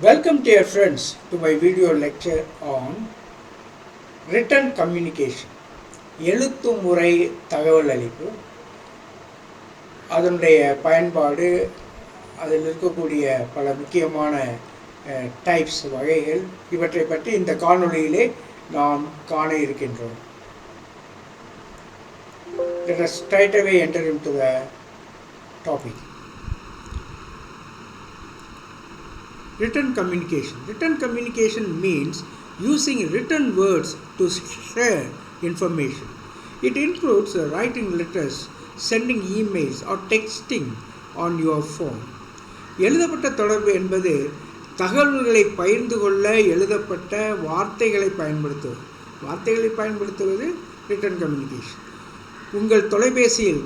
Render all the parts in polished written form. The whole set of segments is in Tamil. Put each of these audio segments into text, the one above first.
Welcome dear friends to my video lecture on written communication. எழுத்து முறை தகவல் அளிப்பு, அதனுடைய பயன்பாடு, அதில் இருக்கக்கூடிய பல முக்கியமான டைப்ஸ் வகைகள், இவற்றை பற்றி இந்த காணொளியிலே நாம் காண இருக்கின்றோம். Let us straight away enter into the topic. Written communication. Written communication means using written words to share information. It includes writing letters, sending emails or texting on your phone. எழுதப்பட்ட தொடர்பு என்பது தகவல்களை பகிர்ந்து கொள்ள எழுதப்பட்ட வார்த்தைகளை பயன்படுத்துவது ரிட்டன் கம்யூனிகேஷன். உங்கள் தொலைபேசியில்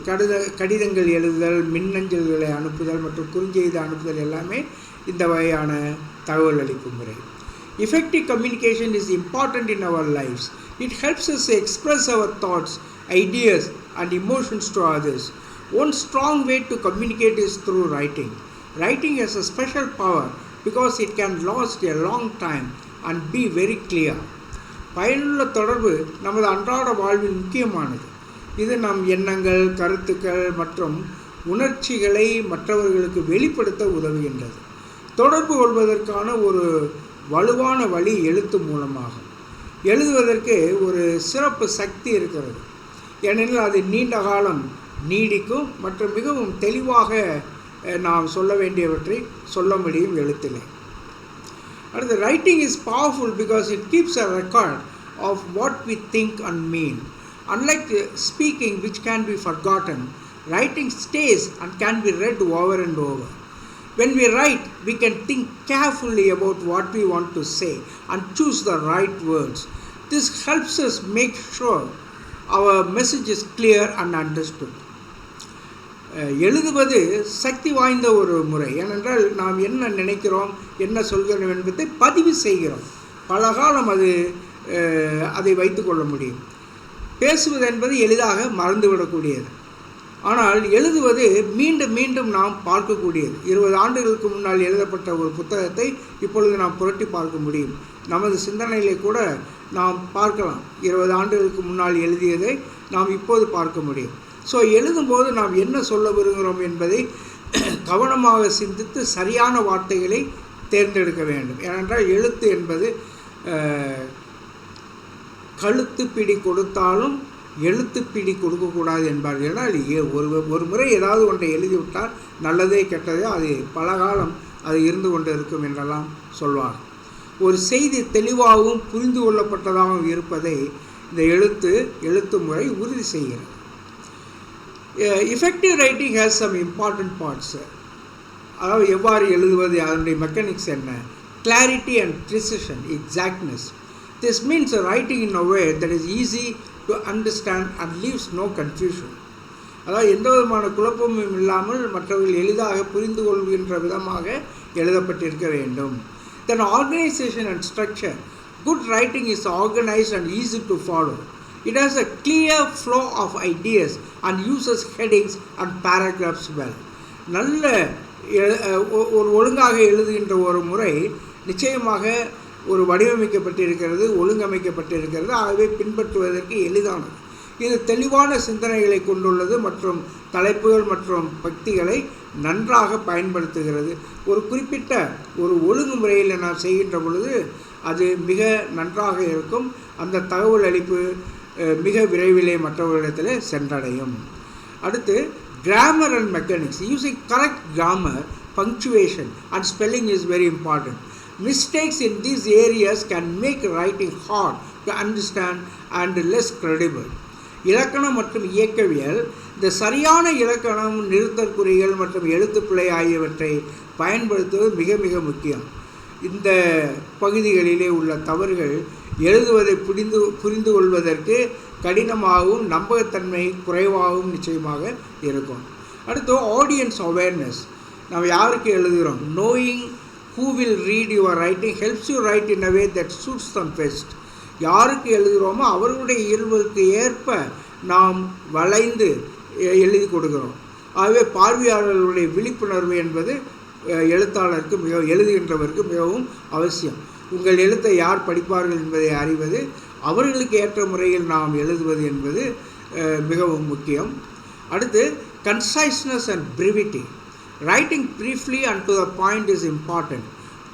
கடிதங்கள் எழுதுதல், மின்னஞ்சல்களை அனுப்புதல் மற்றும் குறுஞ்செய்தி அனுப்புதல் எல்லாமே இந்த வகையான தகவல் அளிப்பு முறை. Effective communication is important in our lives. It helps us express our thoughts, ideas and emotions to others. One strong way to communicate is through writing. Writing has a special power because it can last a long time and be very clear. பயனுள்ள தொடர்பு நமது அன்றாட வாழ்வில் முக்கியமானது. இது நம் எண்ணங்கள், கருத்துக்கள் மற்றும் உணர்ச்சிகளை மற்றவர்களுக்கு வெளிப்படுத்த உதவுகின்றது. தொடர்பு கொள்வதற்கான ஒரு வலுவான வழி எழுத்து மூலமாகும். எழுதுவதற்கு ஒரு சிறப்பு சக்தி இருக்கிறது, ஏனெனில் அது நீண்ட காலம் நீடிக்கும் மற்றும் மிகவும் தெளிவாக நாம் சொல்ல வேண்டியவற்றை சொல்ல முடியும் எழுத்திலே. அடுத்து, writing is powerful because it keeps a record of what we think and mean. Unlike speaking, which can be forgotten, writing stays and can be read over and over. When we write, we can think carefully about what we want to say and choose the right words. This helps us make sure our message is clear and understood. எழுதுவது சக்தி வாய்ந்த ஒரு முறை. ஏனென்றால் நாம் என்ன நினைக்கிறோம், என்ன சொல்கிறோம் என்பதை பதிவு செய்கிறோம். பல காலம் அதை வைத்துக்கொள்ள முடியும். பேசுவது என்பது எளிதாக மறந்துவிடக்கூடியது. ஆனால் எழுதுவது மீண்டும் மீண்டும் நாம் பார்க்கக்கூடியது. 20 ஆண்டுகளுக்கு முன்னால் எழுதப்பட்ட ஒரு புத்தகத்தை இப்பொழுது நாம் புரட்டி பார்க்க முடியும். நமது சிந்தனையிலே கூட நாம் பார்க்கலாம். 20 ஆண்டுகளுக்கு முன்னால் எழுதியதை நாம் இப்போது பார்க்க முடியும். ஸோ எழுதும்போது நாம் என்ன சொல்ல விரும்புகிறோம் என்பதை கவனமாக சிந்தித்து சரியான வார்த்தைகளை தேர்ந்தெடுக்க வேண்டும். ஏனென்றால் எழுத்து என்பது கழுத்து பிடி கொடுத்தாலும் எழுத்து பிடி கொடுக்கக்கூடாது என்பார்கள். ஏன்னால் ஒரு முறை ஏதாவது ஒன்றை எழுதிவிட்டால் நல்லதே கெட்டதே அது பல காலம் அது இருந்து கொண்டு இருக்கும் என்றெல்லாம் சொல்வார். ஒரு செய்தி தெளிவாகவும் புரிந்து கொள்ளப்பட்டதாகவும் இருப்பதை இந்த எழுத்து முறை உறுதி செய்கிறது. effective writing has some important parts. அதாவது எவ்வாறு எழுதுவது, அதனுடைய மெக்கானிக்ஸ் என்ன, clarity and precision, exactness. This means writing in a way that is easy to understand and leaves no confusion. அதாவது எந்த விதமான குழப்பமும் இல்லாமல் மற்றவர்கள் எளிதாக புரிந்து கொள்கின்ற விதமாக எழுதப்பட்டிருக்க வேண்டும். Then organization and structure. Good writing is organized and easy to follow. It has a clear flow of ideas and uses headings and paragraphs well. நல்ல ஒரு ஒழுங்காக எழுதுகின்ற ஒரு முறை நிச்சயமாக ஒரு வடிவமைக்கப்பட்டிருக்கிறது, ஒழுங்கமைக்கப்பட்டிருக்கிறது. ஆகவே பின்பற்றுவதற்கு எளிதானது. இது தெளிவான சிந்தனைகளை கொண்டுள்ளது மற்றும் தலைப்புகள் மற்றும் பக்திகளை நன்றாக பயன்படுத்துகிறது. ஒரு குறிப்பிட்ட ஒரு ஒழுங்குமுறையில் நாம் செய்கின்ற பொழுது அது மிக நன்றாக இருக்கும். அந்த தகவல் அளிப்பு மிக விரைவிலே மற்றவர்களிடத்தில் சென்றடையும். அடுத்து, grammar and mechanics. Using correct grammar, punctuation and spelling is very important. Mistakes in these areas can make writing hard to understand and less credible. இலக்கணம் மற்றும் இயக்கவியல். இந்த சரியான இலக்கணம், நிறுத்தற் குறிகள் மற்றும் எழுத்துப்பிழை ஆகியவற்றை பயன்படுத்துவது மிக மிக முக்கியம். இந்த பகுதிகளிலே உள்ள தவறுகள் எழுதுவதை புரிந்து கொள்வதற்கு கடினமாகவும் நம்பகத்தன்மை குறைவாகவும் நிச்சயமாக இருக்கும். அடுத்து, ஆடியன்ஸ் அவேர்னஸ். நாம் யாருக்கு எழுதுகிறோம், knowing who will read your writing helps you write in a way that suits them best. யாருக்கு எழுதுகிறோமோ அவர்களுடைய இயல்புக்கு ஏற்ப நாம் வளைந்து எழுதி கொடுக்கிறோம். ஆகவே பார்வையாளர்களுடைய விழிப்புணர்வு என்பது எழுத்தாளருக்கு எழுதுகின்றவருக்கு மிகவும் அவசியம். உங்கள் எழுத்தை யார் படிப்பார்கள் என்பதை அறிவது, அவர்களுக்கு ஏற்ற முறையில் நாம் எழுதுவது என்பது மிகவும் முக்கியம். அடுத்து கன்சைஸ்னஸ் and brevity. Writing briefly and to the point is important.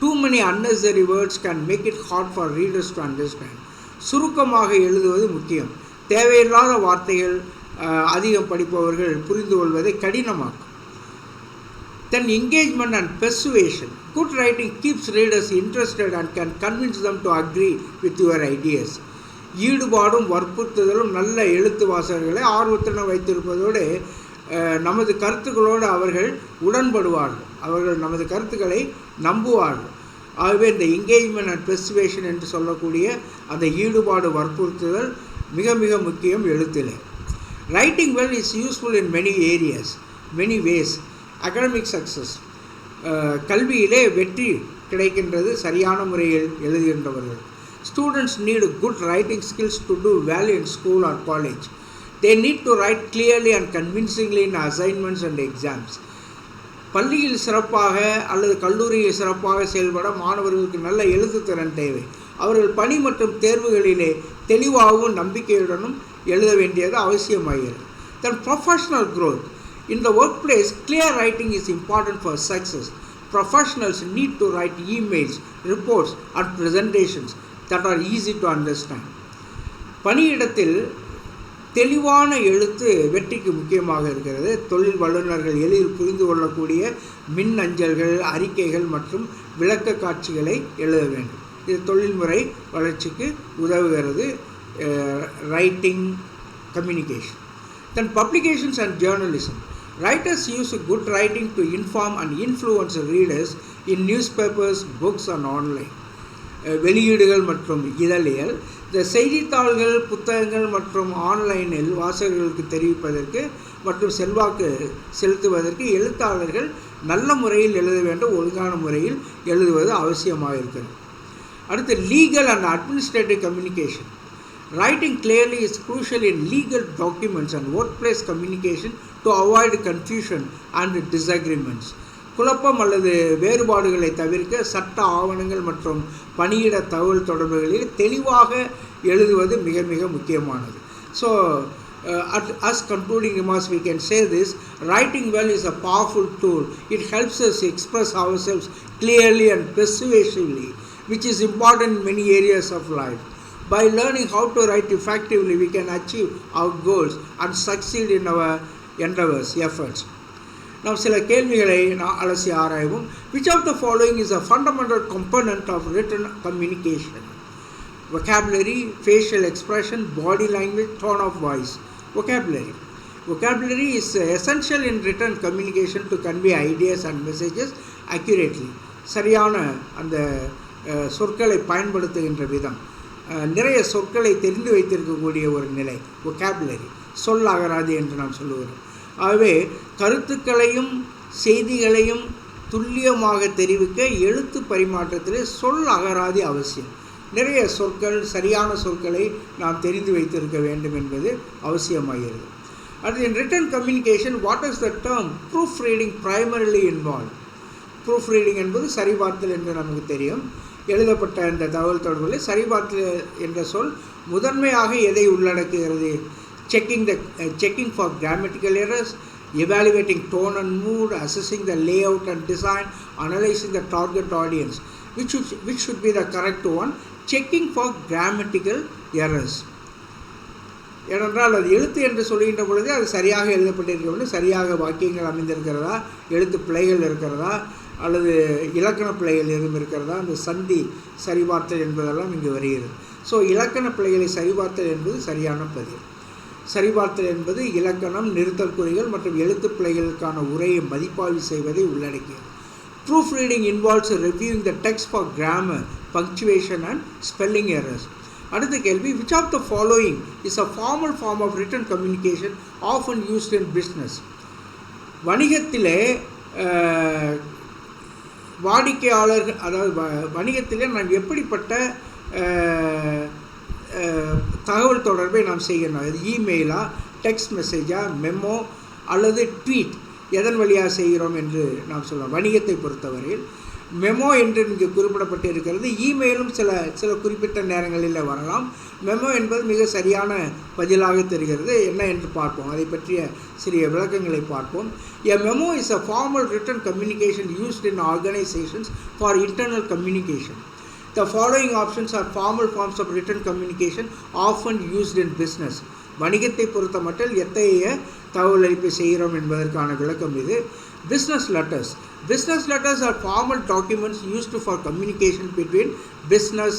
Too many unnecessary words can make it hard for readers to understand. சுருக்கமாக எழுதுவது முக்கியம். தேவையில்லாத வார்த்தைகள் அதிகம் படிப்பவர்கள் புரிந்து கொள்வதை கடினமாக்கும். Then engagement and persuasion. Good writing keeps readers interested and can convince them to agree with your ideas. ஈடுபாடும் வற்புறுத்துதலும் நல்ல எழுத்து வாசகர்களை ஆர்வத்துடன் வைத்திருப்பதோடு நமது கருத்துக்களோடு அவர்கள் உடன்படுவார்கள், அவர்கள் நமது கருத்துக்களை நம்புவார்கள். ஆகவே இந்த என்கேஜ்மெண்ட் அண்ட் பெர்சுவேஷன் என்று சொல்லக்கூடிய அந்த ஈடுபாடு வற்புறுத்துதல் மிக மிக முக்கியம் எழுத்தில். Writing well is useful in many areas, many ways. Academic success, கல்வியிலே வெற்றி கிடைக்கின்றது சரியான முறையில் எழுதுகின்றவர்கள். Students need good writing skills to do well in school or college. They need to write clearly and convincingly in assignments and exams. பள்ளியில் சிறப்பாக அல்லது கல்லூரியில் சிறப்பாக செயல்பட மாணவர்களுக்கு நல்ல எழுத்துத்திறன் தேவை. அவர்கள் பணி மற்றும் தேர்வுகளிலே தெளிவாகவும் நம்பிக்கையுடனும் எழுத வேண்டியது அவசியமாகிறது. Then professional growth. In the workplace, clear writing is important for success. Professionals need to write emails, reports and presentations that are easy to understand. பணியிடத்தில் தெளிவான எழுத்து வெற்றிக்கு முக்கியமாக இருக்கிறது. தொழில் வல்லுநர்கள் எளிதில் புரிந்து கொள்ளக்கூடிய மின் அஞ்சல்கள், அறிக்கைகள் மற்றும் விளக்க காட்சிகளை எழுத வேண்டும். இது தொழில்முறை வளர்ச்சிக்கு உதவுகிறது. Writing communication. Then publications and journalism. Writers use good writing to inform and influence readers in newspapers, books and online. வெளியீடுகள் மற்றும் இதழியல், இந்த செய்தித்தாள்கள், புத்தகங்கள் மற்றும் ஆன்லைனில் வாசகர்களுக்கு தெரிவிப்பதற்கு மற்றும் செல்வாக்கு செலுத்துவதற்கு எழுத்தாளர்கள் நல்ல முறையில் எழுத வேண்டும், ஒழுங்கான முறையில் எழுதுவது அவசியமாக இருக்கிறது. அடுத்து legal and administrative communication. Writing clearly is crucial in legal documents and workplace communication to avoid confusion and disagreements. குழப்பம் அல்லது வேறுபாடுகளை தவிர்க்க சட்ட ஆவணங்கள் மற்றும் பணியிட தகவல் தொடர்புகளில் தெளிவாக எழுதுவது மிக மிக முக்கியமானது. So at us concluding remarks we can say this: writing well is a powerful tool. It helps us express ourselves clearly and persuasively, which is important in many areas of life. By learning how to write effectively, we can achieve our goals and succeed in our endeavors, efforts. நாம் சில கேள்விகளை அலசி ஆராய்வோம். Which of the following is a fundamental component of written communication? Vocabulary, facial expression, body language, tone of voice. Vocabulary. Vocabulary is essential in written communication to convey ideas and messages accurately. சரியான அந்த சொற்களை பயன்படுத்துகின்ற விதம், நிறைய சொற்களை தெரிந்து வைத்திருக்கக்கூடிய ஒரு நிலை vocabulary, சொல் அகராதி என்று நாம் சொல்லுகிறோம். ஆகவே கருத்துக்களையும் செய்திகளையும் துல்லியமாக தெரிவிக்க எழுத்து பரிமாற்றத்திலே சொல் அகராதி அவசியம். நிறைய சொற்கள், சரியான சொற்களை நாம் தெரிந்து வைத்திருக்க வேண்டும் என்பது அவசியமாகிறது. அடுத்து in written communication, what is the term proofreading primarily involved? proofreading என்பது சரிபார்த்தல் என்று நமக்கு தெரியும். எழுதப்பட்ட இந்த தகவல் தொடர்புகளில் சரிபார்த்தல் என்ற சொல் முதன்மையாக எதை உள்ளடக்குகிறது? checking for grammatical errors, evaluating tone and mood, assessing the layout and design, analyzing the target audience. Which should be the correct one? Checking for grammatical errors. ஏனென்றால் அது எழுத்து என்று சொல்கின்ற பொழுது அது சரியாக எழுதப்பட்டிருக்க வேண்டும், சரியாக வாக்கியங்கள் அமைந்திருக்கிறதா, எழுத்து பிழைகள் இருக்கிறதா அல்லது இலக்கண பிழைகள் எதுவும் இருக்கிறதா, அந்த சந்தி சரிபார்த்தல் என்பதெல்லாம் இங்கு வருகிறது. ஸோ இலக்கண பிழைகளை சரிபார்த்தல் என்பது சரியான பதிவு. சரிபார்த்தல் என்பது இலக்கணம், நிறுத்தல் குறிகள் மற்றும் எழுத்து பிழைகளுக்கான உரையை மதிப்பாய்வு செய்வதை உள்ளடக்கியது. Proof reading involves reviewing the text for grammar, punctuation and spelling errors. அடுத்த கேள்வி, which of the following is a formal form of written communication often used in business? வணிகத்திலே வாடிக்கையாளர்கள், அதாவது வணிகத்திலே நாம் எப்படிப்பட்ட தகவல் தொடர்பை நாம் செய்யணும்? அது இமெயிலா, டெக்ஸ்ட் மெசேஜா, மெமோ அல்லது ட்வீட்? எதன் வழியாக செய்கிறோம் என்று நாம் சொல்லலாம். வணிகத்தை பொறுத்தவரையில் மெமோ என்று இங்கு குறிப்பிடப்பட்டிருக்கிறது. இமெயிலும் சில குறிப்பிட்ட நேரங்களில் வரலாம். மெமோ என்பது மிக சரியான பதிலாக தெரிகிறது. என்ன என்று பார்ப்போம், அதை பற்றிய சிறிய விளக்கங்களை பார்ப்போம். A memo is a formal written communication used in organizations for internal communication. The following options are formal forms of written communication often used in business. வணிகத்தை பொறுத்த மட்டும் எத்தகைய தகவல் அளிப்பை செய்கிறோம் என்பதற்கான விளக்கம் இது. Business letters. Business letters are formal documents used for communication between business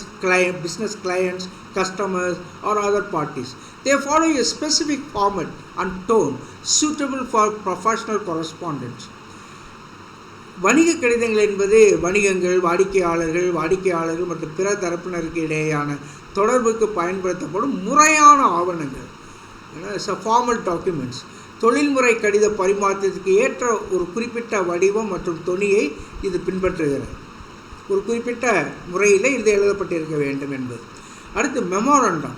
clients, customers or other parties. They follow a specific format and tone suitable for professional correspondence. வணிக கடிதங்கள் என்பது வணிகங்கள், வாடிக்கையாளர்கள் மற்றும் பிற தரப்பினருக்கு இடையேயான தொடர்புக்கு பயன்படுத்தப்படும் முறையான ஆவணங்கள். Formal documents. தொழில்முறை கடித பரிமாற்றத்திற்கு ஏற்ற ஒரு குறிப்பிட்ட வடிவம் மற்றும் தொனியை இது பின்பற்றுகிறது. ஒரு குறிப்பிட்ட முறையில் இது எழுதப்பட்டிருக்க வேண்டும் என்பது. அடுத்து memorandum.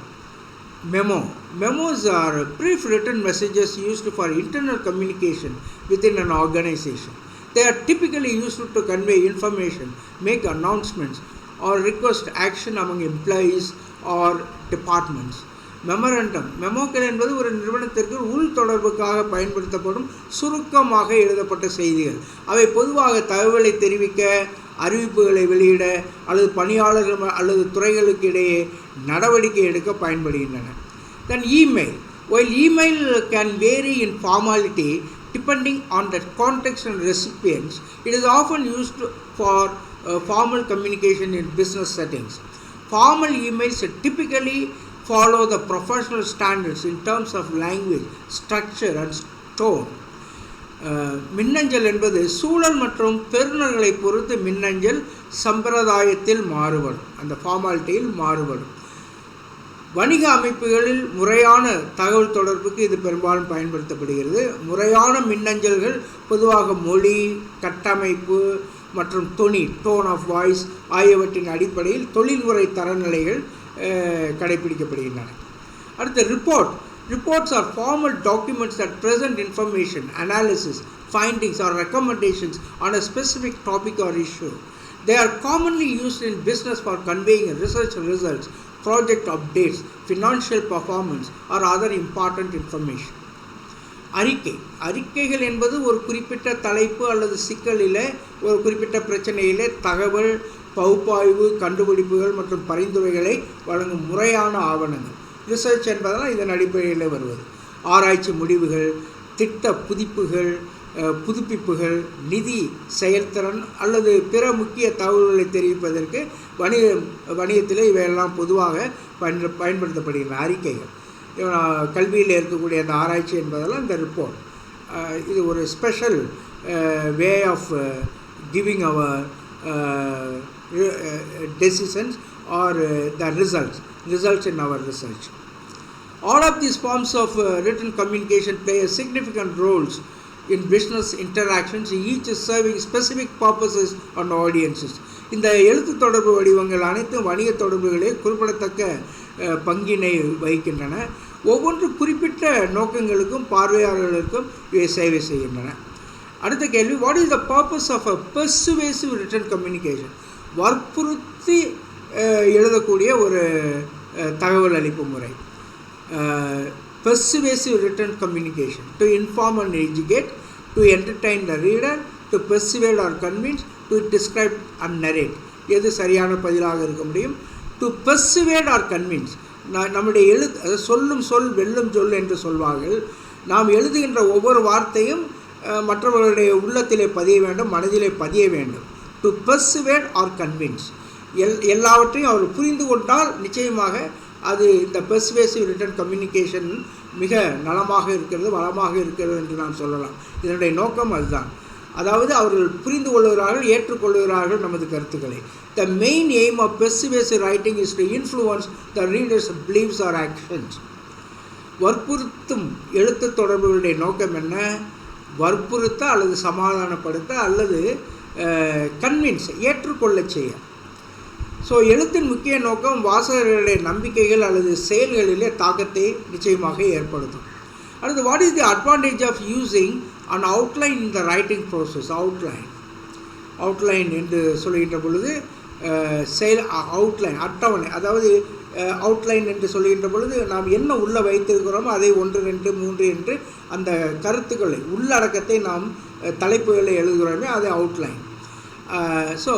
Memos are brief written messages used for internal communication within an organization. They are typically used to convey information, make announcements or request action among employees or departments. மெமோக்கள் என்பது ஒரு நிறுவனத்திற்கு உள் தொடர்புக்காக பயன்படுத்தப்படும் சுருக்கமாக எழுதப்பட்ட செய்திகள். அவை பொதுவாக தகவலை தெரிவிக்க, அறிவிப்புகளை வெளியிட அல்லது பணியாளர்கள் அல்லது துறைகளுக்கு இடையே நடவடிக்கை எடுக்க பயன்படுகின்றன. Then email. While email can vary in formality depending on the context and recipients, it is often used for formal communication in business settings. Formal emails typically follow the professional standards in terms of language, structure and tone. மின்னஞ்சல் என்பது சூழல் மற்றும் பெறுநர்களை பொறுத்து மின்னஞ்சல் சம்பிரதாயத்தில் மாறுபடும், அந்த ஃபார்மாலிட்டியில் மாறுபடும். வணிக அமைப்புகளில் முறையான தகவல் தொடர்புக்கு இது பெரும்பாலும் பயன்படுத்தப்படுகிறது. முறையான மின்னஞ்சல்கள் பொதுவாக மொழி, கட்டமைப்பு மற்றும் தொனி, டோன் ஆஃப் வாய்ஸ் ஆகியவற்றின் அடிப்படையில் தொழில்முறை தரநிலைகள் கடைபிடிக்கப்படுகின்றன. அடுத்து Reports are formal documents that present information, analysis, findings or recommendations on a specific topic or issue. They are commonly used in business for conveying research results, project updates, financial performance or other important information. அறிக்கைகள் என்பது ஒரு குறிப்பிட்ட தலைப்பு அல்லது சிக்கலில் ஒரு குறிப்பிட்ட பிரச்சனையிலே தகவல், பகுப்பாய்வு, கண்டுபிடிப்புகள் மற்றும் பரிந்துரைகளை வழங்கும் முறையான ஆவணங்கள். ரிசர்ச் என்பதெல்லாம் இதன் அடிப்படையில் வருவது. ஆராய்ச்சி முடிவுகள், திட்ட புதுப்பிப்புகள், நிதி செயல்திறன் அல்லது பிற முக்கிய தகவல்களை தெரிவிப்பதற்கு வணிகத்தில் இவையெல்லாம் பொதுவாக பயன்படுத்தப்படுகின்றன. அறிக்கைகள் கல்வியில் இருக்கக்கூடிய அந்த ஆராய்ச்சி என்பதெல்லாம் இந்த ரிப்போர்ட். இது ஒரு special way of giving our decisions or the results in our research. All of these forms of written communication play a significant roles in business interactions, each is serving specific purposes and audiences. இந்த எழுத்து தொடர்பு வடிவங்கள் அனைத்தும் வணிக தொடர்புகளில் குறிப்பிடத்தக்க பங்கினை வகிக்கின்றன. ஒவ்வொன்று குறிப்பிட்ட நோக்கங்களுக்கும் பார்வையாளர்களுக்கும் இவை சேவை செய்கின்றன. அடுத்த கேள்வி, what is the purpose of a persuasive written communication? வற்புறுத்தி எழுதக்கூடிய ஒரு தகவல் அளிப்பு முறை. Persuasive written communication to inform and educate, to entertain the reader, to persuade or convince, to describe and narrate. எது சரியான பதிலாக இருக்க முடியும்? To persuade or convince. நம்முடைய சொல்லும் சொல் வெல்லும் சொல் என்று சொல்வார்கள். நாம் எழுதுகின்ற ஒவ்வொரு வார்த்தையும் மற்றவர்களுடைய உள்ளத்திலே பதிய வேண்டும், மனதிலே பதிய வேண்டும். To persuade or convince. எல்லாவற்றையும் அவர் புரிந்து கொண்டால் நிச்சயமாக அது இந்த பெர்சுவேசிவ் ரிட்டன் கம்யூனிகேஷன் மிக நலமாக இருக்கிறது, வளமாக இருக்கிறது என்று நாம் சொல்லலாம். இதனுடைய நோக்கம் அதுதான். அதாவது அவர்கள் புரிந்து கொள்கிறார்கள், ஏற்றுக்கொள்கிறார்கள் நமது கருத்துக்களை. The main aim of persuasive writing is to influence the readers believes or actions. வற்புறுத்தும் எழுத்து தொடர்புகளுடைய நோக்கம் என்ன? வற்புறுத்த அல்லது சமாதானப்படுத்த அல்லது கன்வின்ஸ், ஏற்றுக்கொள்ள செய்ய. ஸோ எழுத்தின் முக்கிய நோக்கம் வாசகர்களுடைய நம்பிக்கைகள் அல்லது செயல்களிலே தாக்கத்தை நிச்சயமாக ஏற்படுத்தும். அடுத்து, what is the advantage of using an outline in the writing process. Outline என்று சொல்கின்ற பொழுது செயல் அவுட்லைன் அட்டவணை, அதாவது அவுட்லைன் என்று சொல்கின்ற பொழுது நாம் என்ன உள்ளே வைத்திருக்கிறோமோ அதை 1 2 3 என்று அந்த கருத்துக்களை உள்ளடக்கத்தை நாம் தலைப்புகளை எழுதுகிறோமே அது outline. So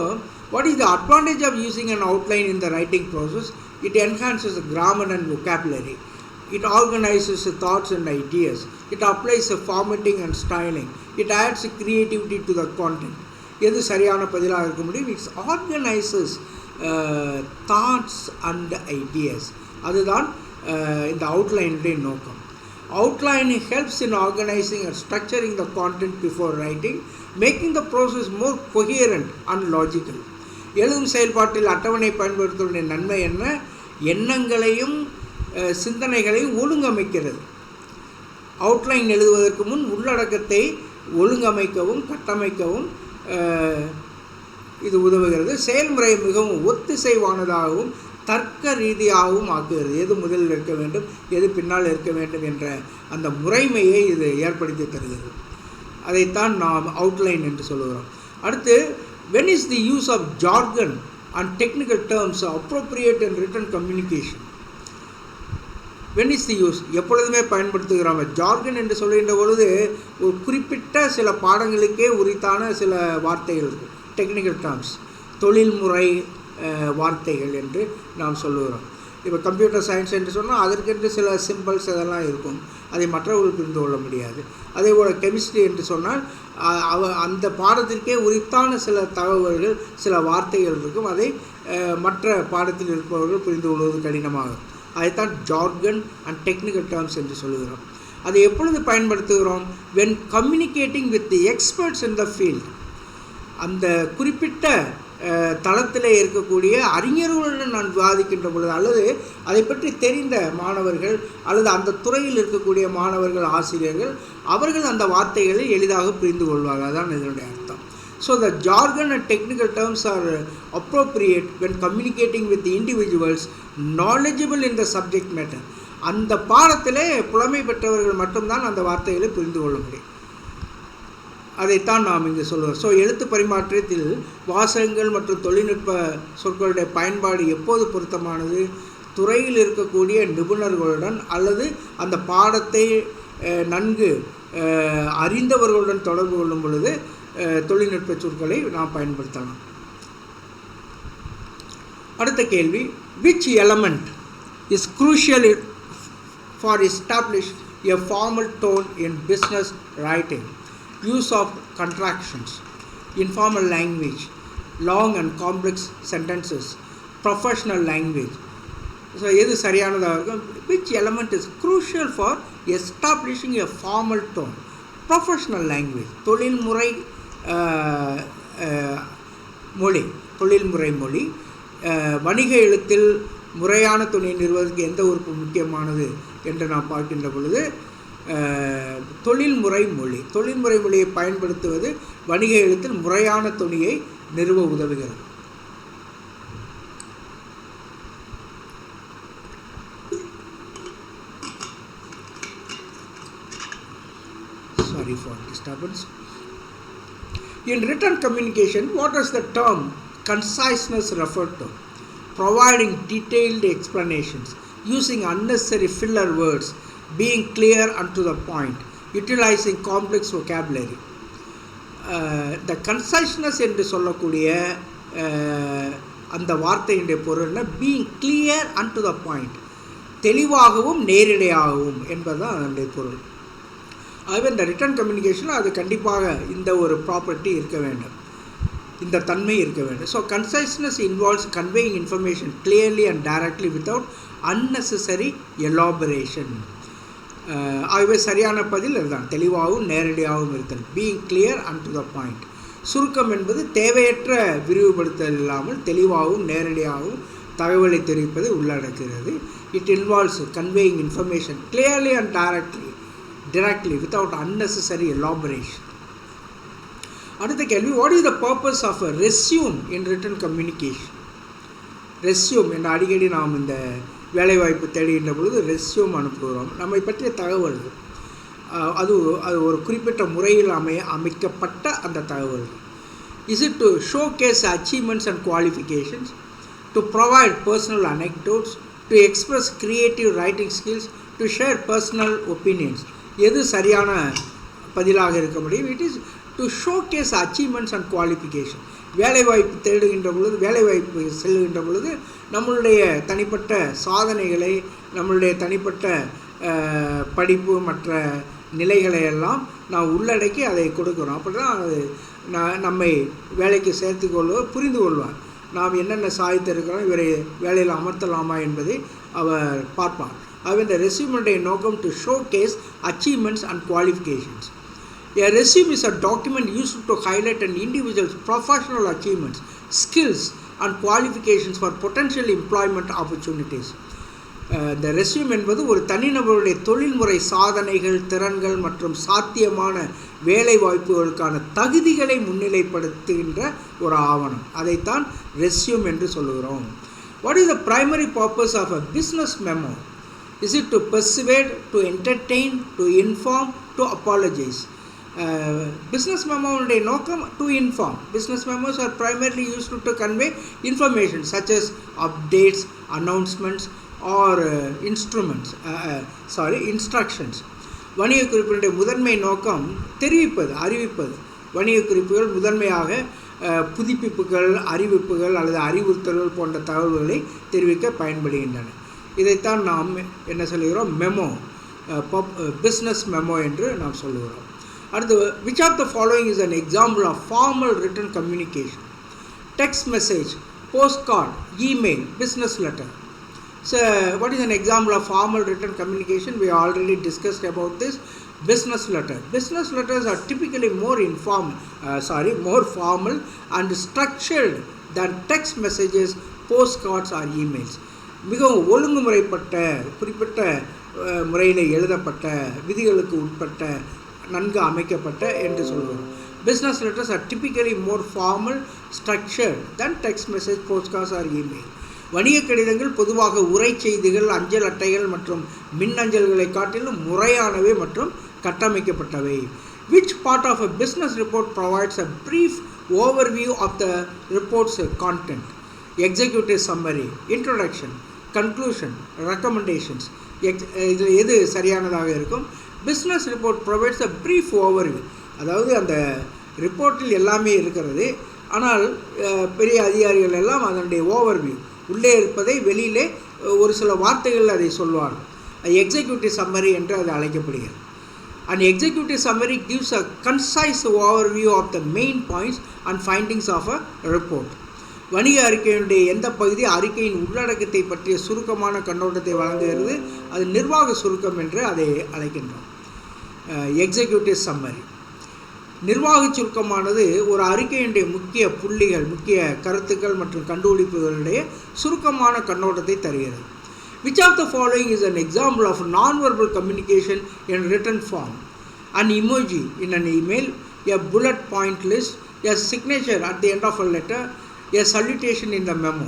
what is the advantage of using an outline in the writing process? It enhances the grammar and vocabulary. It organizes the thoughts and ideas. It applies the formatting and styling. It adds creativity to the content. எது சரியான பதிலாக இருக்க முடியும்? It's organises thoughts and ideas. அதுதான் இந்த அவுட்லைனுடைய நோக்கம். Outlining helps in organizing and structuring the content before writing, making the process more coherent and logical. எழுதும் செயல்பாட்டில் அட்டவணை பயன்படுத்துவதன் நன்மை என்ன? எண்ணங்களையும் சிந்தனைகளையும் ஒழுங்கமைக்கிறது. அவுட்லைன் எழுதுவதற்கு முன் உள்ளடக்கத்தை ஒழுங்கமைக்கவும் கட்டமைக்கவும் இது உதவுகிறது. செயல்முறை மிகவும் ஒத்திசைவானதாகவும் தர்க்க ரீதியாகவும் ஆக்குகிறது. எது முதலில் இருக்க வேண்டும், எது பின்னால் இருக்க வேண்டும் என்ற அந்த முறைமையை இது ஏற்படுத்தி தருகிறது. அதைத்தான் நாம் அவுட்லைன் என்று சொல்லுகிறோம். அடுத்து, when is the use of jargon and technical terms appropriate in written communication? when is the use, எப்பொழுதுமே பயன்படுத்துகிறோம். ஜார்கன் என்று சொல்கின்ற பொழுது ஒரு குறிப்பிட்ட சில பாடங்களுக்கே உரித்தான சில வார்த்தைகள் இருக்கும். டெக்னிக்கல் டேர்ம்ஸ், தொழில்முறை வார்த்தைகள் என்று நாம் சொல்லுகிறோம். இப்போ கம்ப்யூட்டர் சயின்ஸ் என்று சொன்னால் அதற்கென்று சில சிம்பிள்ஸ் அதெல்லாம் இருக்கும், அதை மற்றவர்கள் புரிந்து கொள்ள முடியாது. அதே போல் கெமிஸ்ட்ரி என்று சொன்னால் அந்த பாடத்திற்கே உரித்தான சில தகவல்கள் சில வார்த்தைகள் இருக்கும், அதை மற்ற பாடத்தில் இருப்பவர்கள் புரிந்து கொள்வது கடினமாகும். அதைத்தான் ஜார்கன் அண்ட் டெக்னிக்கல் டேர்ம்ஸ் என்று சொல்லுகிறோம். அதை எப்பொழுது பயன்படுத்துகிறோம்? When communicating with the experts in the field. அந்த குறிப்பிட்ட தளத்தில் இருக்கக்கூடிய அறிஞர்களுடன் நான் விவாதிக்கின்ற பொழுது, அல்லது அதை பற்றி தெரிந்த மாணவர்கள் அல்லது அந்த துறையில் இருக்கக்கூடிய மாணவர்கள், ஆசிரியர்கள், அவர்கள் அந்த வார்த்தைகளை எளிதாக புரிந்து கொள்வார்கள். அதுதான் இதனுடைய அர்த்தம். So the jargon and technical terms are appropriate when communicating with the individuals knowledgeable in the subject matter. அந்த பாடத்திலே புலமை பெற்றவர்கள் மட்டும்தான் அந்த வார்த்தைகளை புரிந்து கொள்ள முடியும். அதைத்தான் நாம் இங்கு சொல்லுவோம். ஸோ எழுத்து பரிமாற்றத்தில் வாசகங்கள் மற்றும் தொழில்நுட்ப சொற்களுடைய பயன்பாடு எப்போது பொருத்தமானது? துறையில் இருக்கக்கூடிய நிபுணர்களுடன் அல்லது அந்த பாடத்தை நன்கு அறிந்தவர்களுடன் தொடர்பு கொள்ளும் பொழுது தொழில்நுட்ப சொற்களை நாம் பயன்படுத்தலாம். அடுத்த கேள்வி, which element is crucial for establish a formal tone in business writing? Use of contractions, informal language, long and complex sentences, professional language. So எது சரியானதாக இருக்கும்? which element is crucial for establishing a formal tone? Professional language, தொழில்முறை மொழி. வணிக எழுத்தில் முறையான துணையை நிறுவதற்கு எந்த உறுப்பு முக்கியமானது என்று நாம் பார்க்கின்ற பொழுது தொழில்முறை மொழியை பயன்படுத்துவது வணிக எழுத்தில் முறையான துணியை நிறுவ உதவுகிறது. Sorry for disturbance. In written communication, what does the term conciseness refer to? Providing detailed explanations, using unnecessary filler words, being clear and to the point, utilizing complex vocabulary. The conciseness என்று சொல்லக்கூடிய அந்த வார்த்தையினுடைய பொருள் being clear and to the point, தெளிவாகவும் நேரிடையாகவும் என்பதுதான் அதனுடைய பொருள். ஆகவே இந்த ரிட்டன் கம்யூனிகேஷனில் அது கண்டிப்பாக இந்த ஒரு ப்ராப்பர்ட்டி இருக்க வேண்டும், இந்த தன்மை இருக்க வேண்டும். So conciseness involves conveying information clearly and directly without unnecessary elaboration. ஆகவே சரியான பதில் அதுதான், தெளிவாகவும் நேரடியாகவும் இருத்தல். Being clear and to the point. சுருக்கம் என்பது தேவையற்ற விரிவுபடுத்தல் இல்லாமல் தெளிவாகவும் நேரடியாகவும் தகவலை தெரிவிப்பதை உள்ளடக்கிறது. It involves conveying information clearly and directly without unnecessary elaboration. அடுத்த கேள்வி, what is the purpose of a resume in written communication? Resume என்ற அடிக்கடி நாம் இந்த வேலைவாய்ப்பு தேடுகின்ற பொழுது ரெஸ்யூம் அனுப்புகிறோம், நம்மை பற்றிய தகவல்கள். அது ஒரு குறிப்பிட்ட முறையில் அமைக்கப்பட்ட அந்த தகவல்கள். Is it to showcase achievements and qualifications, to provide personal anecdotes, to express creative writing skills, to share personal opinions? எது சரியான பதிலாக இருக்க முடியும்? It is to showcase achievements and qualification. வேலைவாய்ப்பு தேடுகின்ற பொழுது, வேலைவாய்ப்பு செல்லுகின்ற பொழுது நம்மளுடைய தனிப்பட்ட சாதனைகளை, நம்மளுடைய தனிப்பட்ட படிப்பு மற்ற நிலைகளை எல்லாம் நாம் உள்ளடக்கி அதை கொடுக்குறோம். அப்படி தான் அது நம்மை வேலைக்கு சேர்த்து கொள்வார், புரிந்து கொள்வார். நாம் என்னென்ன சாதித்திருக்கிறோம், இவரை வேலையில் அமர்த்தலாமா என்பதை அவர் பார்ப்பார். ஆகவே இந்த ரெஸ்யூமுடைய நோக்கம் to showcase achievements and qualifications. A resume is a document used to highlight an individual's professional achievements, skills and qualifications for potential employment opportunities. இந்த ரெஸ்யூம் என்பது ஒரு தனிநபருடைய தொழில்முறை சாதனைகள், திறன்கள் மற்றும் சாத்தியமான வேலை வாய்ப்புகளுக்கான தகுதிகளை முன்னிலைப்படுத்துகின்ற ஒரு ஆவணம். அதைத்தான் ரெஸ்யூம் என்று சொல்லுகிறோம். What is the primary purpose of a business memo? Is it to persuade, to entertain, to inform, to apologize? Business memo உடைய நோக்கம் to inform. Business memos are primarily used to convey information such as updates, announcements or instructions. வணிக குறிப்பினுடைய முதன்மை நோக்கம் தெரிவிப்பது, அறிவிப்பது. வணிக குறிப்புகள் முதன்மையாக புதுப்பிப்புகள், அறிவிப்புகள் அல்லது அறிவுறுத்தல்கள் போன்ற தகவல்களை தெரிவிக்க பயன்படுகின்றன. இதைத்தான் நாம் என்ன சொல்லுகிறோம்? மெமோ, பிஸ்னஸ் மெமோ என்று நாம் சொல்லுகிறோம். அடுத்து, which of the following is an example of formal written communication? Text message, postcard, email, business letter. So what is an example of formal written communication? We already discussed about this. Business letter. Business letters are typically more formal and structured than text messages, postcards or emails. மிகவும் ஒழுங்குமுறைப்பட்ட, குறிப்பிட்ட முறையில் எழுதப்பட்ட, விதிகளுக்கு உட்பட்ட, நன்கு அமைக்கப்பட்ட என்று சொல்லுவோம். Business letters are typically more formal, structured than text message, postcards or email. வணிக கடிதங்கள் பொதுவாக உரை செய்திகள், அஞ்சல் அட்டைகள் மற்றும் மின்னஞ்சல்களை காட்டிலும் முறையானவை மற்றும் கட்டமைக்கப்பட்டவை. Which part of a business report provides a brief overview of the report's content? Executive summary, introduction, conclusion, recommendations. இதில் எது சரியானதாக இருக்கும்? பிஸ்னஸ் ரிப்போர்ட் ப்ரொவைட்ஸ் அ ப்ரீஃப் ஓவர்வியூ. அதாவது அந்த ரிப்போர்ட்டில் எல்லாமே இருக்கிறது, ஆனால் பெரிய அதிகாரிகள் எல்லாம் அதனுடைய ஓவர்வியூ, உள்ளே இருப்பதை வெளியிலே ஒரு சில வார்த்தைகள் அதை சொல்வார்கள். எக்ஸிக்யூட்டிவ் சம்மரி என்று அது அழைக்கப்படுகிறது. And executive summary gives a concise overview of the main points and findings of a report. வணிக அறிக்கையினுடைய எந்த பகுதி அறிக்கையின் உள்ளடக்கத்தை பற்றிய சுருக்கமான கண்ணோட்டத்தை வழங்குகிறது. அது நிர்வாக சுருக்கம் என்று அதை அழைக்கின்றோம். Executive summary. நிர்வாக சுருக்கமானது ஒரு அறிக்கையினுடைய முக்கிய புள்ளிகள், முக்கிய கருத்துக்கள் மற்றும் கண்டுபிடிப்புகளுடைய சுருக்கமான கண்ணோட்டத்தை தருகிறது. Which of the following is an example of non-verbal communication in written form? An emoji in an email, a bullet point list, a signature at the end of a letter, a salutation in the memo.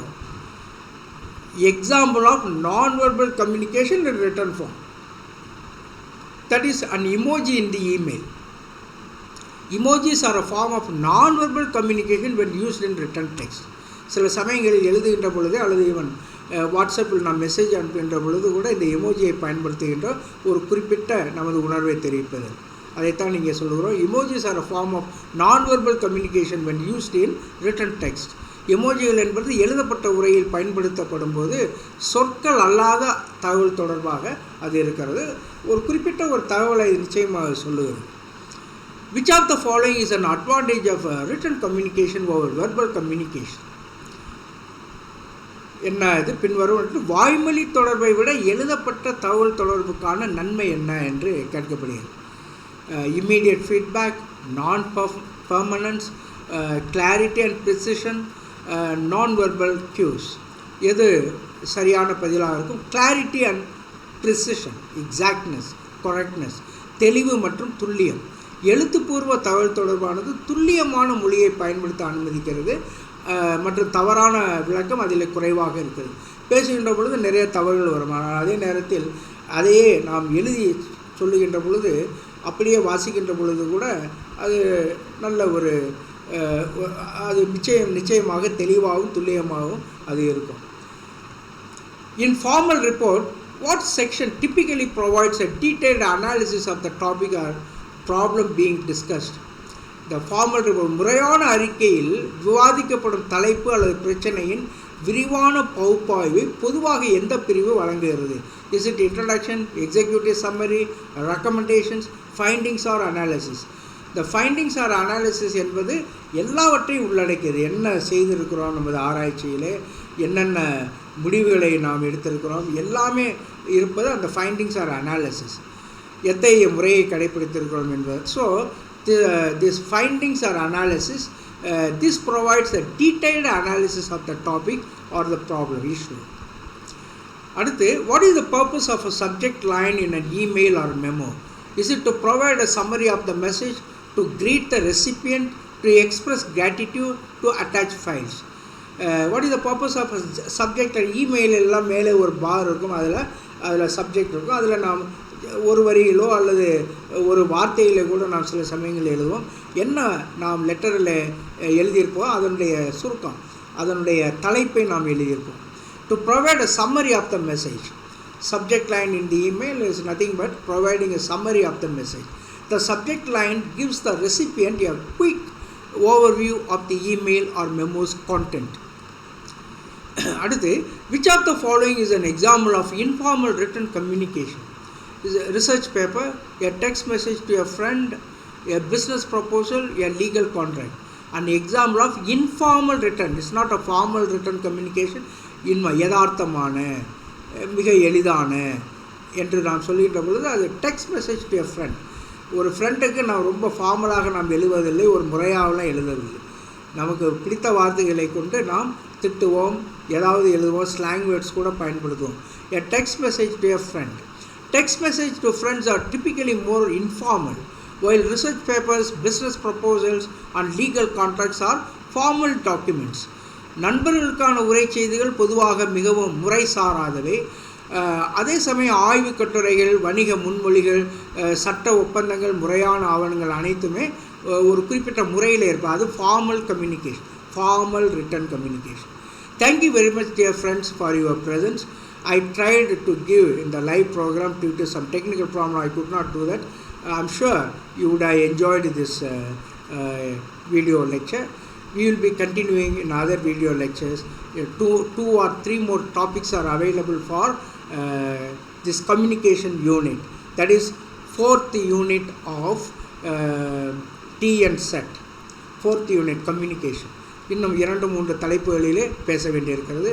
Example of non-verbal communication in written form. That is an emoji in the email. Emojis are a form of non-verbal communication when used in written text. சில சமயங்களில் எழுதுகின்ற பொழுது அல்லது ஈவன் வாட்ஸ்அப்பில் நாம் மெசேஜ் அனுப்புகின்ற பொழுது கூட இந்த எமோஜியை பயன்படுத்துகின்ற ஒரு குறிப்பிட்ட நமது உணர்வை தெரிவிப்பது. அதைத்தான் நீங்கள் சொல்லுகிறோம். Emojis are a form of nonverbal communication when used in written text. எமோஜிகள் என்பது எழுதப்பட்ட உரையில் பயன்படுத்தப்படும் போது சொற்கள் அல்லாத தகவல் தொடர்பாக அது இருக்கிறது. ஒரு குறிப்பிட்ட ஒரு தகவலை நிச்சயமாக சொல்லுகிறது. Which of the following is an advantage of written communication over verbal communication? என்ன இது பின்வரும் வாய்மொழி தொடர்பை விட எழுதப்பட்ட தகவல் தொடர்புக்கான நன்மை என்ன என்று கேட்கப்படுகிறது. இம்மீடியட் ஃபீட்பேக், நான் பெர்மனன்ஸ், கிளாரிட்டி அண்ட் ப்ரிசிஷன், நான் வெர்பல் கியூஸ். எது சரியான பதிலாக இருக்கும்? Clarity and precision, exactness, correctness, தெளிவு மற்றும் துல்லியம். எழுத்துப்பூர்வ தகவல் தொடர்பானது துல்லியமான மொழியை பயன்படுத்த அனுமதிக்கிறது மற்றும் தவறான விளக்கம் அதில் குறைவாக இருக்கிறது. பேசுகின்ற பொழுது நிறைய தவறுகள் வரும். ஆனால் அதே நேரத்தில் அதையே நாம் எழுதி சொல்லுகின்ற பொழுது அப்படியே வாசிக்கின்ற பொழுது கூட அது நல்ல ஒரு அது நிச்சயமாக தெளிவாகவும் துல்லியமாகவும் அது இருக்கும். In formal report, what section typically provides a detailed analysis of the topic or problem being discussed? The formal report முறையான அறிக்கையில் விவாதிக்கப்படும் தலைப்பு அல்லது பிரச்சனையின் விரிவான பகுப்பாய்வை பொதுவாக எந்த பிரிவு வழங்குகிறது? Is it introduction, executive summary, recommendations, findings or analysis? The findings or analysis என்பது எல்லாவற்றையும் உள்ளடக்கியது. என்ன செய்திருக்கிறோம் நமது ஆராய்ச்சியிலே, என்னென்ன முடிவுகளை நாம் எடுத்திருக்கிறோம், எல்லாமே இருப்பது அந்த ஃபைண்டிங்ஸ் ஆர் அனாலிசிஸ். எத்தகைய முறையை கடைபிடித்திருக்கிறோம் என்பது. So this findings or analysis, this provides a detailed analysis of the topic or the problem issue. அடுத்து, what is the purpose of a subject line in an email or memo? Is it to provide a summary of the message, to greet the recipient, to express gratitude, to attach files? What is the purpose of a subject? email எல்லாம் மேலே ஒரு பார் இருக்கும், அதில் சப்ஜெக்ட் இருக்கும். அதில் நாம் ஒரு வரியிலோ அல்லது ஒரு வார்த்தையிலே கூட நாம் சில சமயங்கள் எழுதுவோம். என்ன நாம் லெட்டரில் எழுதியிருப்போம் அதனுடைய சுருக்கம், அதனுடைய தலைப்பை நாம் எழுதியிருப்போம். To provide a summary of the message. Subject line in the email is nothing but providing a summary of the message. The subject line gives the recipient a quick overview of the email or memo's content. அடுத்து, which of the following is an example of informal written communication? Is a research paper, a text message to a friend, a business proposal, a legal contract. An example of informal written, it's not a formal written communication. யதார்த்தமான, மிக எளிதான என்று நாம் சொல்கின்ற பொழுது அது text message to a friend. ஒரு ஃப்ரெண்டுக்கு நான் ரொம்ப ஃபார்மலாக நாம் எழுதுவதில்லை, ஒரு முறையாகலாம் எழுதவில்லை. நமக்கு பிடித்த வார்த்தைகளை கொண்டு நாம் திட்டுவோம், ஏதாவது எழுதுவோம், ஸ்லாங் வேர்ட்ஸ் கூட பயன்படுத்துவோம். எ text message to a friend. Text message to friends are typically more informal, while research papers, business proposals and legal contracts are formal documents. நண்பர்களுக்கான உரை செய்திகள் பொதுவாக மிகவும் முறை சாராதவை. அதே சமயம் ஆய்வு கட்டுரைகள், வணிக முன்மொழிகள், சட்ட ஒப்பந்தங்கள், முறையான ஆவணங்கள் அனைத்துமே ஒரு குறிப்பிட்ட முறையில் இருப்பது. அது formal communication, formal return communication. Thank you very much, dear friends, for your presence. I tried to give in the live program due to some technical problem. I could not do that. I'm sure you would have enjoyed this video lecture. We will be continuing in other video lectures. Two or three more topics are available for this communication unit. That is 4th unit of T and set. 4th unit communication. இன்னும் 2-3 தலைப்புகளிலே பேச வேண்டியிருக்கிறது.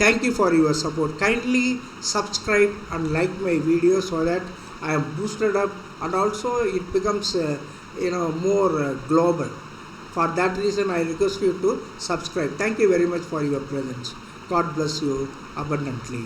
Thank you for your support. Kindly subscribe and like my video so that I am boosted up and also it becomes more global. For that reason I request you to subscribe. Thank you very much for your presence. God bless you abundantly.